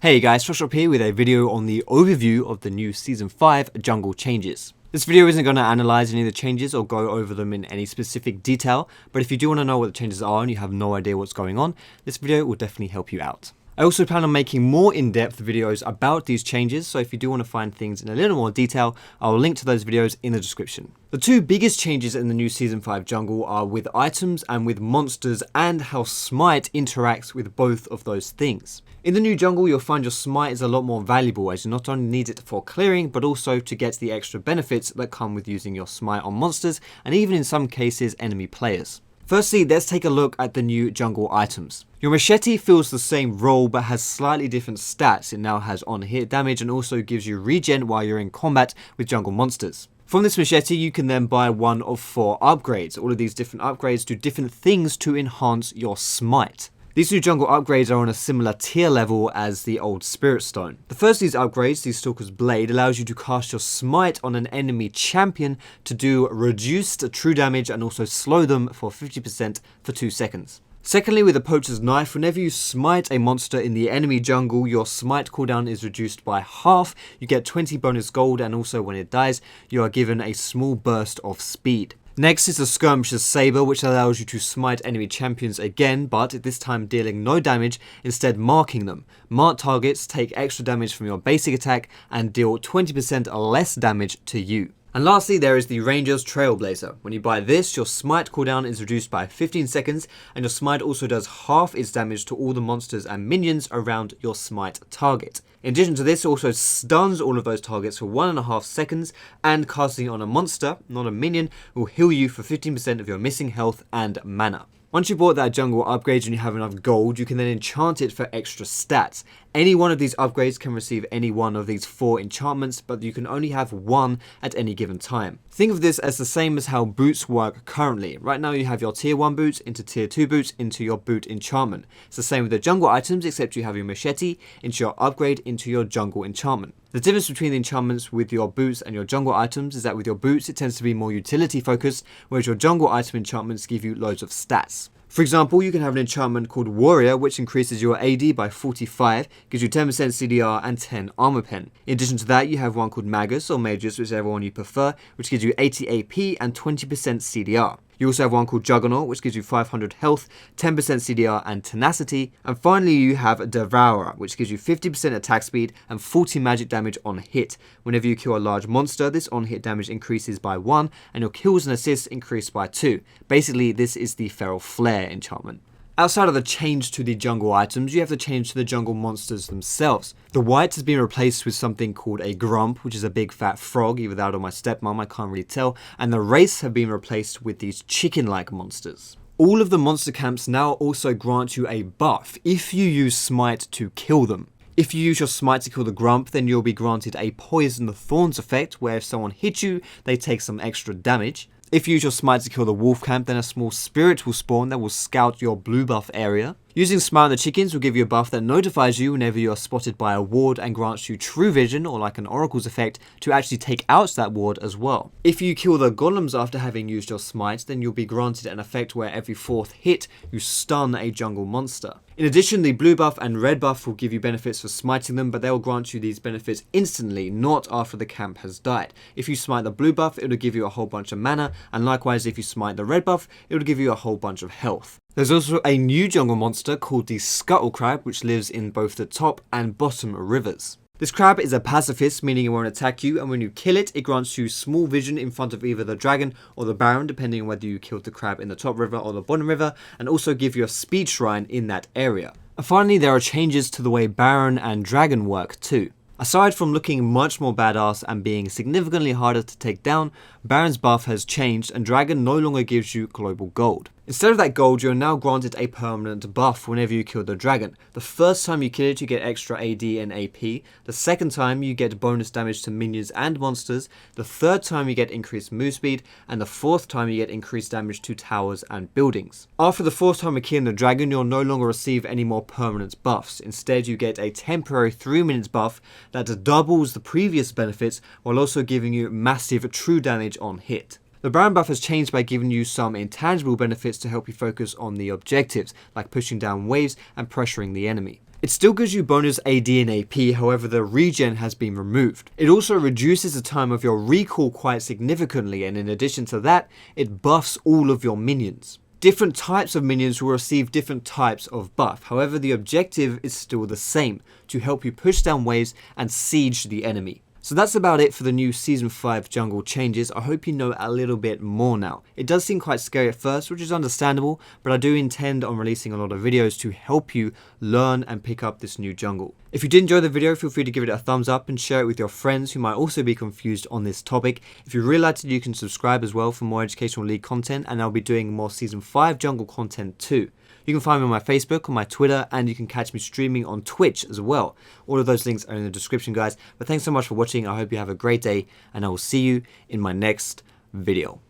Hey guys, Foxdrop here with a video on the overview of the new Season 5 jungle changes. This video isn't going to analyze any of the changes or go over them in any specific detail, but if you do want to know what the changes are and you have no idea what's going on, this video will definitely help you out. I also plan on making more in-depth videos about these changes, so if you do want to find things in a little more detail, I'll link to those videos in the description. The two biggest changes in the new Season 5 jungle are with items and with monsters, and how smite interacts with both of those things. In the new jungle, you'll find your smite is a lot more valuable, as you not only need it for clearing, but also to get the extra benefits that come with using your smite on monsters, and even in some cases, enemy players. Firstly, let's take a look at the new jungle items. Your machete fills the same role but has slightly different stats. It now has on-hit damage and also gives you regen while you're in combat with jungle monsters. From this machete, you can then buy one of 4 upgrades. All of these different upgrades do different things to enhance your smite. These new jungle upgrades are on a similar tier level as the old Spirit Stone. The first of these upgrades, the Stalker's Blade, allows you to cast your smite on an enemy champion to do reduced true damage and also slow them for 50% for 2 seconds. Secondly, with the Poacher's Knife, whenever you smite a monster in the enemy jungle, your smite cooldown is reduced by half, you get 20 bonus gold, and also when it dies, you are given a small burst of speed. Next is the Skirmisher's Saber, which allows you to smite enemy champions again, but this time dealing no damage, instead marking them. Marked targets take extra damage from your basic attack and deal 20% less damage to you. And lastly, there is the Ranger's Trailblazer. When you buy this, your smite cooldown is reduced by 15 seconds, and your smite also does half its damage to all the monsters and minions around your smite target. In addition to this, it also stuns all of those targets for 1.5 seconds, and casting on a monster, not a minion, will heal you for 15% of your missing health and mana. Once you bought that jungle upgrade and you have enough gold, you can then enchant it for extra stats. Any one of these upgrades can receive any one of these 4 enchantments, but you can only have one at any given time. Think of this as the same as how boots work currently. Right now you have your tier 1 boots into tier 2 boots into your boot enchantment. It's the same with the jungle items, except you have your machete into your upgrade into your jungle enchantment. The difference between the enchantments with your boots and your jungle items is that with your boots it tends to be more utility focused, whereas your jungle item enchantments give you loads of stats. For example, you can have an enchantment called Warrior, which increases your AD by 45, gives you 10% CDR and 10 armor pen. In addition to that, you have one called Magus or Magus, whichever one you prefer, which gives you 80 AP and 20% CDR. You also have one called Juggernaut, which gives you 500 health, 10% CDR and tenacity. And finally, you have Devourer, which gives you 50% attack speed and 40 magic damage on hit. Whenever you kill a large monster, this on-hit damage increases by 1, and your kills and assists increase by 2. Basically, this is the Feral Flare enchantment. Outside of the change to the jungle items, you have the change to the jungle monsters themselves. The white has been replaced with something called a grump, which is a big fat frog, either that or my stepmom, I can't really tell, and the wraiths have been replaced with these chicken-like monsters. All of the monster camps now also grant you a buff if you use smite to kill them. If you use your smite to kill the grump, then you'll be granted a Poison the Thorns effect, where if someone hits you, they take some extra damage. If you use your smite to kill the wolf camp, then a small spirit will spawn that will scout your blue buff area. Using smite on the chickens will give you a buff that notifies you whenever you are spotted by a ward and grants you true vision, or like an oracle's effect, to actually take out that ward as well. If you kill the golems after having used your smite, then you'll be granted an effect where every 4th hit you stun a jungle monster. In addition, the blue buff and red buff will give you benefits for smiting them, but they will grant you these benefits instantly, not after the camp has died. If you smite the blue buff, it will give you a whole bunch of mana, and likewise if you smite the red buff, it will give you a whole bunch of health. There's also a new jungle monster called the scuttle crab, which lives in both the top and bottom rivers. This crab is a pacifist, meaning it won't attack you, and when you kill it, it grants you small vision in front of either the dragon or the baron, depending on whether you killed the crab in the top river or the bottom river, and also give you a speed shrine in that area. And finally, there are changes to the way baron and dragon work too. Aside from looking much more badass and being significantly harder to take down, Baron's buff has changed and Dragon no longer gives you global gold. Instead of that gold, you are now granted a permanent buff whenever you kill the dragon. The first time you kill it, you get extra AD and AP. The second time, you get bonus damage to minions and monsters. The third time, you get increased move speed. And the fourth time, you get increased damage to towers and buildings. After the fourth time of killing the dragon, you'll no longer receive any more permanent buffs. Instead, you get a temporary 3 minutes buff that doubles the previous benefits while also giving you massive true damage on hit. The Baron buff has changed by giving you some intangible benefits to help you focus on the objectives, like pushing down waves and pressuring the enemy. It still gives you bonus AD and AP, however the regen has been removed. It also reduces the time of your recall quite significantly, and in addition to that, it buffs all of your minions. Different types of minions will receive different types of buff, however the objective is still the same, to help you push down waves and siege the enemy. So that's about it for the new Season 5 jungle changes. I hope you know a little bit more now. It does seem quite scary at first, which is understandable, but I do intend on releasing a lot of videos to help you learn and pick up this new jungle. If you did enjoy the video, feel free to give it a thumbs up and share it with your friends who might also be confused on this topic. If you really liked it, you can subscribe as well for more educational league content, and I'll be doing more Season 5 jungle content too. You can find me on my Facebook, on my Twitter, and you can catch me streaming on Twitch as well. All of those links are in the description, guys. But thanks so much for watching. I hope you have a great day, and I will see you in my next video.